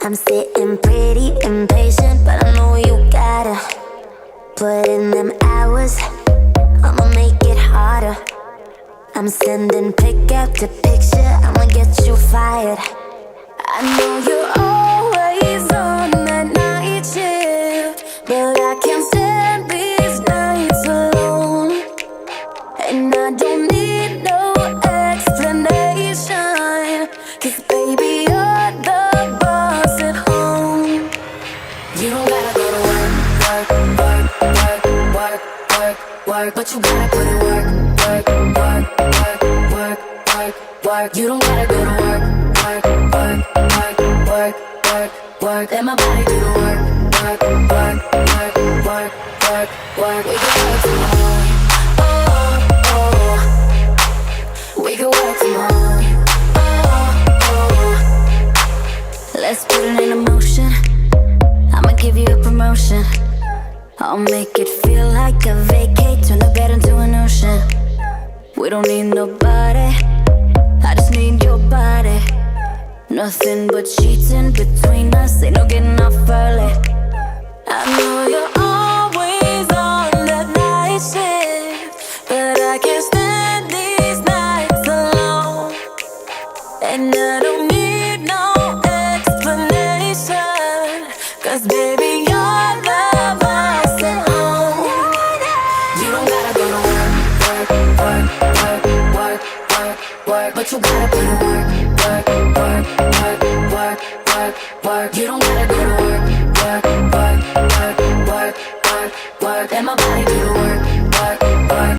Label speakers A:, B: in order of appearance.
A: I'm sitting pretty impatient, but I know you gotta put in them hours. I'ma make it harder. I'm sending pick after picture, I'ma get you fired. I know you're always on that night shift, but I can't stand these nights alone. And I don't need no explanation, 'cause baby, you're the boss at home. You don't gotta go to work, work, work, work, work, work, work, but you gotta put in work, work, work, work, work, work, work. You don't gotta go to work, work, work, work, work, work, work. Let my body do the work, work, work, work, work, work, work. We can work tomorrow. Oh, oh. We can work tomorrow. Oh, oh. Let's put it in motion. I'ma give you a promotion. I'll make it feel like a vacate, turn the bed into an ocean. We don't need nobody, I just need your body. Nothing but sheets in between us, ain't no getting off early. I know you're always on that night shift, but I can't stand these nights alone. And I don't need no explanation, 'cause baby, you're the boss at home. You don't gotta go to work, work, work, work, work, work, work, but you gotta put in work, work, work, work, work, work, work. You don't gotta go to work, work, work, work, work, work, work. Let my body do the work, work, work,